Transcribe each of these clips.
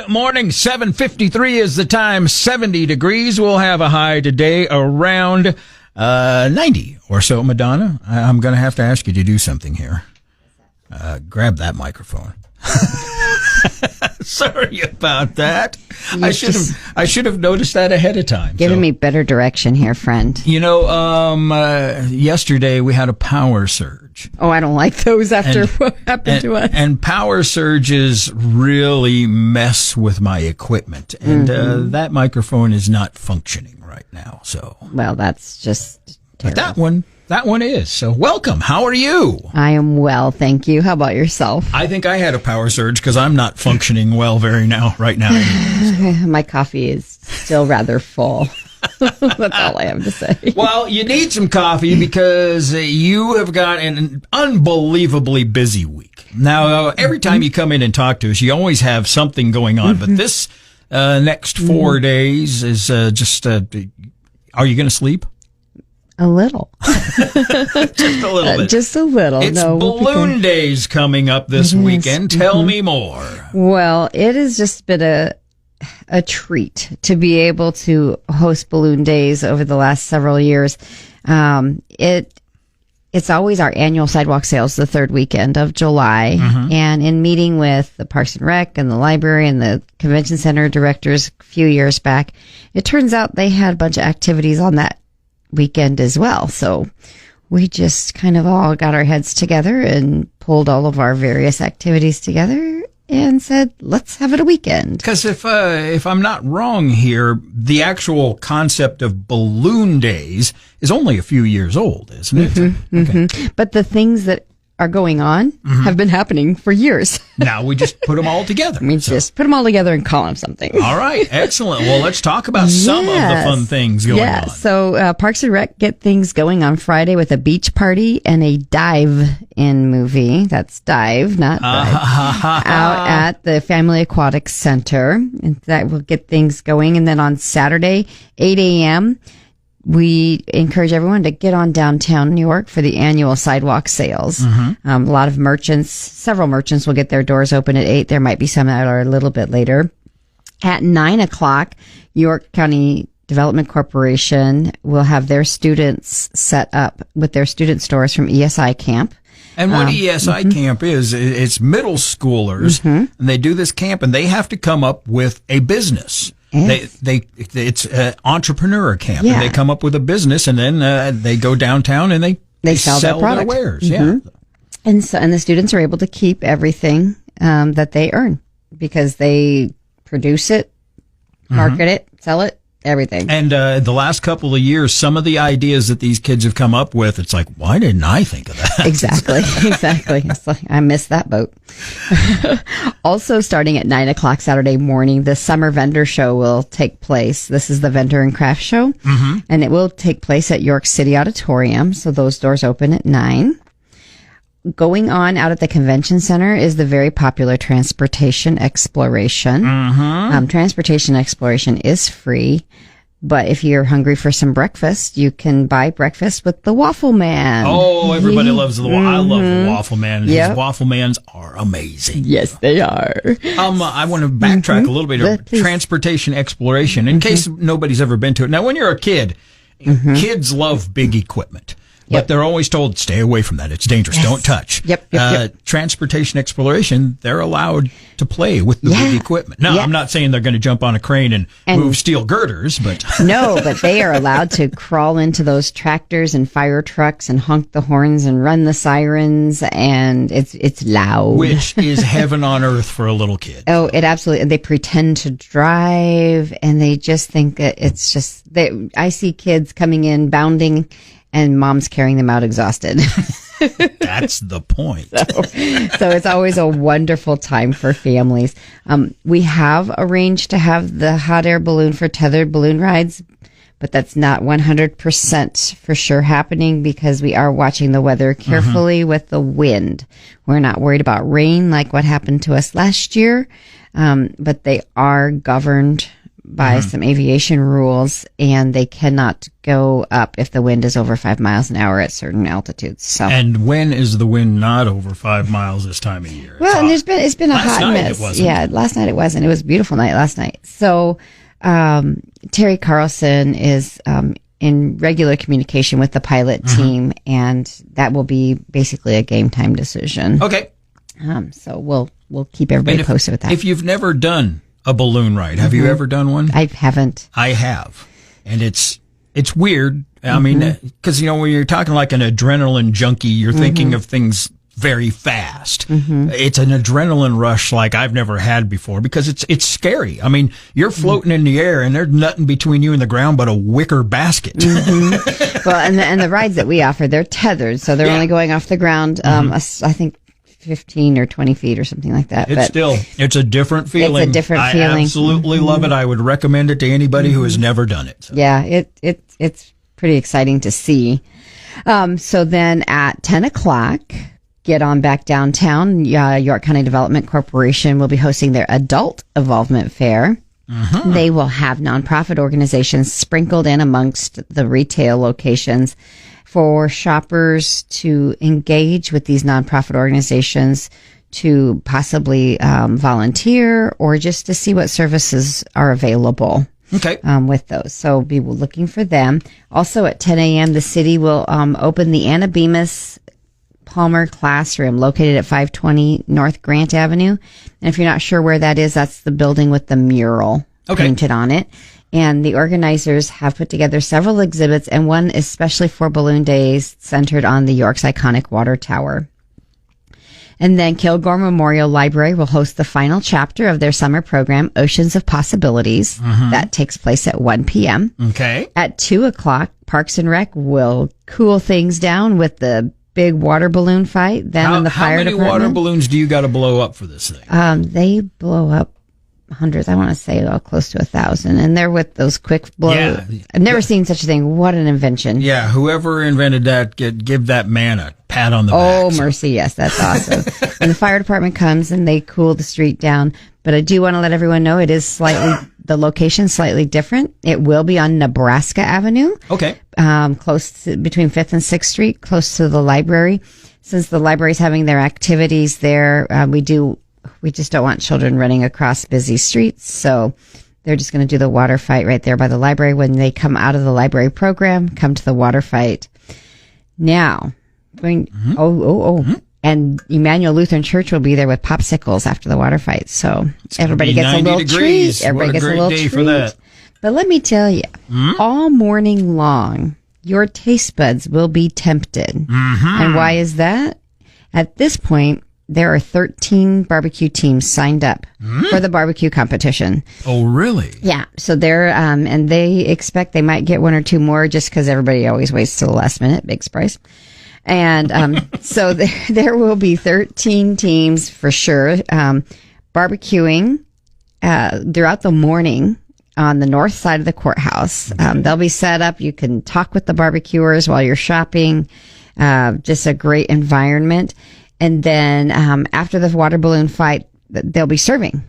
Morning, 7:53 is the time, 70 degrees. We'll have a high today around 90 or so. Madonna, I'm going to have to ask you to do something here. Grab that microphone. Sorry about that. I should have noticed that ahead of time. Giving me better direction here, friend. You know, yesterday we had a power surge. Oh, I don't like those after what happened to us. And power surges really mess with my equipment. And that microphone is not functioning right now. So, well, that's just terrible. But that one is. So welcome. How are you? I am well, thank you. How about yourself? I think I had a power surge because I'm not functioning well right now. Anyway, so. My coffee is still rather full. That's all I have to say. Well, you need some coffee because you have got an unbelievably busy week. Now, every time you come in and talk to us, you always have something going on. But this next 4 days is just, are you going to sleep? A little. Just a little bit. Just a little. It's Balloon Days coming up this weekend. Tell me more. Well, it has just been a treat to be able to host Balloon Days over the last several years. It's always our annual sidewalk sales, the third weekend of July. And in meeting with the Parks and Rec and the library and the convention center directors a few years back, it turns out they had a bunch of activities on that weekend as well. So we just kind of all got our heads together and pulled all of our various activities together and said, let's have it a weekend. Because if I'm not wrong here, the actual concept of Balloon Days is only a few years old, isn't it? Okay. But the things that are going on have been happening for years. Now we just put them all together. Just put them all together and call them something. All right. Excellent. Well, let's talk about some of the fun things going on. So Parks and Rec get things going on Friday with a beach party and a dive-in movie. That's dive, not dive. Out at the Family Aquatics Center. And that will get things going. And then on Saturday, 8 a.m., we encourage everyone to get on downtown New York for the annual sidewalk sales. A lot of several merchants will get their doors open at 8. There might be some that are a little bit later. At 9 o'clock, York County Development Corporation will have their students set up with their student stores from ESI Camp. And what ESI Camp is, it's middle schoolers, and they do this camp, and they have to come up with a business. It's an entrepreneur camp, and they come up with a business, and then they go downtown and they sell their wares. And the students are able to keep everything that they earn because they produce it, market it, sell it, everything. And the last couple of years, some of the ideas that these kids have come up with, it's like, why didn't I think of that? Exactly. It's like, I missed that boat. Also, starting at 9 o'clock Saturday morning, the summer vendor show will take place. This is the Vendor and Craft Show, and it will take place at York City Auditorium. So those doors open at 9. Going on out at the convention center is the very popular Transportation Exploration. Transportation Exploration is free, but if you're hungry for some breakfast, you can buy breakfast with the Waffle Man. Oh, everybody loves the I love the Waffle Man. His Waffle Mans are amazing. Yes, they are. I want to backtrack a little bit. Transportation Exploration, in case nobody's ever been to it. Now, when you're a kid, kids love big equipment. But they're always told, stay away from that. It's dangerous. Don't touch. Transportation Exploration, they're allowed to play with the big equipment. Now, I'm not saying they're going to jump on a crane and move steel girders, but... No, but they are allowed to crawl into those tractors and fire trucks and honk the horns and run the sirens, and it's loud. Which is heaven on earth for a little kid. Oh, it absolutely... And they pretend to drive, and they just think that it's just... I see kids coming in, bounding... and mom's carrying them out exhausted. That's the point. So it's always a wonderful time for families. We have arranged to have the hot air balloon for tethered balloon rides, but that's not 100% for sure happening because we are watching the weather carefully with the wind. We're not worried about rain like what happened to us last year, but they are governed by some aviation rules, and they cannot go up if the wind is over 5 miles an hour at certain altitudes. So, and when is the wind not over 5 miles this time of year? Well, and it's been a last hot night mess. It wasn't. Yeah, last night it wasn't. It was a beautiful night last night. So, Terry Carlson is in regular communication with the pilot team, and that will be basically a game time decision. Okay. So we'll keep everybody posted with that. If you've never done a balloon ride, have you ever done one? I haven't. I have, and it's weird. I mean, because when you're talking like an adrenaline junkie, you're thinking of things very fast. It's an adrenaline rush like I've never had before because it's scary. I mean, you're floating in the air and there's nothing between you and the ground but a wicker basket. Well, and the rides that we offer, they're tethered, so they're only going off the ground. I think 15 or 20 feet or something like that. It's a different feeling. It's a different feeling. I absolutely love it. I would recommend it to anybody who has never done it. So. Yeah, it's pretty exciting to see. So then at 10 o'clock, get on back downtown. York County Development Corporation will be hosting their Adult Involvement Fair. They will have nonprofit organizations sprinkled in amongst the retail locations for shoppers to engage with these nonprofit organizations, to possibly volunteer, or just to see what services are available. Okay. With those. So be looking for them. Also at 10 a.m., the city will open the Anna Bemis Palmer Classroom, located at 520 North Grant Avenue. And if you're not sure where that is, that's the building with the mural painted on it. And the organizers have put together several exhibits, and one especially for Balloon Days centered on the York's iconic water tower. And then Kilgore Memorial Library will host the final chapter of their summer program, Oceans of Possibilities. That takes place at 1 p.m. Okay. At 2 o'clock, Parks and Rec will cool things down with the big water balloon fight. Then in the fire department. How many water balloons do you got to blow up for this thing? They blow up hundreds. I want to say close to 1,000, and they're with those quick blow. Yeah. I've never seen such a thing. What an invention! Yeah, whoever invented that, give that man a pat on the back. Oh, mercy! Yes, that's awesome. And the fire department comes and they cool the street down. But I do want to let everyone know it is the location slightly different. It will be on Nebraska Avenue. Okay. Close to, between 5th and 6th Street, close to the library. Since the library's having their activities there, we just don't want children running across busy streets. So they're just going to do the water fight right there by the library. When they come out of the library program, come to the water fight. Now, and Emmanuel Lutheran Church will be there with popsicles after the water fight. So everybody gets a little treat. Everybody gets a little treat. For that. But let me tell you, all morning long, your taste buds will be tempted. And why is that? At this point, there are 13 barbecue teams signed up for the barbecue competition. Oh, really? Yeah. So they're, and they expect they might get one or two more just because everybody always waits till the last minute. Big surprise. And so there will be 13 teams for sure, barbecuing throughout the morning on the north side of the courthouse. They'll be set up. You can talk with the barbecuers while you're shopping. Just a great environment. And then after the water balloon fight, they'll be serving.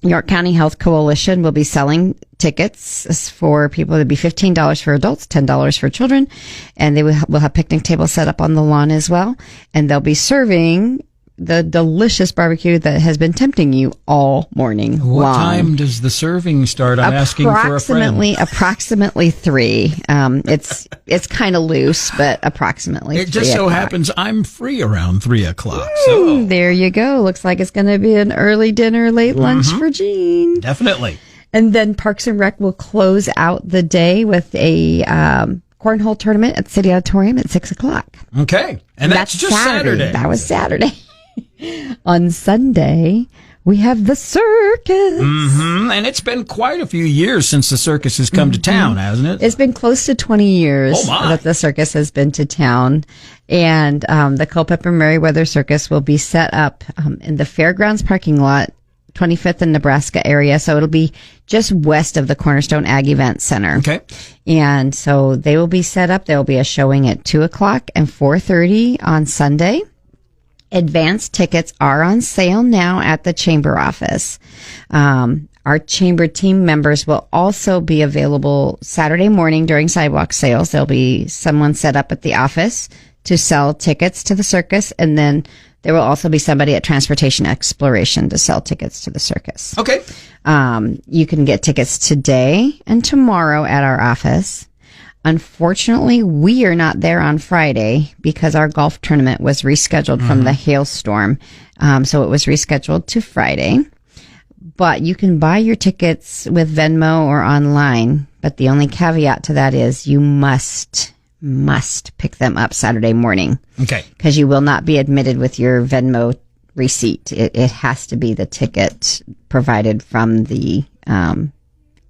York County Health Coalition will be selling tickets for people. It'll be $15 for adults, $10 for children. And they will have picnic tables set up on the lawn as well. And they'll be serving the delicious barbecue that has been tempting you all morning long. What time does the serving start? I'm asking for a friend. Approximately 3. It's kind of loose, but approximately 3 It just so happens I'm free around 3 o'clock. There you go. Looks like it's going to be an early dinner, late lunch for Gene. Definitely. And then Parks and Rec will close out the day with a cornhole tournament at City Auditorium at 6 o'clock. Okay. And that's just Saturday. That was Saturday. On Sunday, we have the circus. And it's been quite a few years since the circus has come to town, hasn't it? It's been close to 20 years that the circus has been to town. And the Culpeper Merriweather Circus will be set up in the Fairgrounds parking lot, 25th and Nebraska area. So it'll be just west of the Cornerstone Ag Event Center. Okay. And so they will be set up. There will be a showing at 2 o'clock and 4:30 on Sunday. Advance tickets are on sale now at the chamber office. Our chamber team members will also be available Saturday morning during sidewalk sales. There'll be someone set up at the office to sell tickets to the circus, and then there will also be somebody at Transportation Exploration to sell tickets to the circus. Okay. You can get tickets today and tomorrow at our office. Unfortunately, we are not there on Friday because our golf tournament was rescheduled from the hailstorm. So it was rescheduled to Friday. But you can buy your tickets with Venmo or online. But the only caveat to that is you must pick them up Saturday morning. Okay. Because you will not be admitted with your Venmo receipt. It has to be the ticket provided from the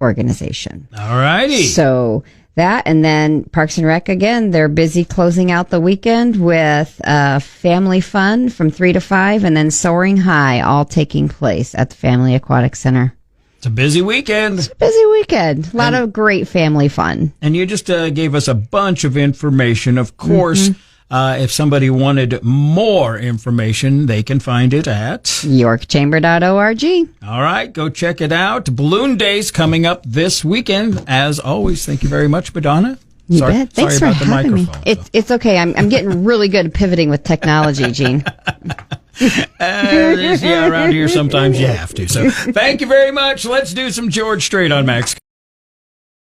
organization. All righty. So that, and then Parks and Rec, again, they're busy closing out the weekend with family fun from 3 to 5, and then Soaring High, all taking place at the Family Aquatic Center. It's a busy weekend. It's a busy weekend. A lot of great family fun. And you just gave us a bunch of information. Of course, if somebody wanted more information, they can find it at YorkChamber.org. All right, go check it out. Balloon Days coming up this weekend. As always, thank you very much, Madonna. You bet. Thanks sorry for about having the me. microphone. It's okay. I'm getting really good at pivoting with technology, Gene. Yeah, around here sometimes you have to. So thank you very much. Let's do some George Strait on Max.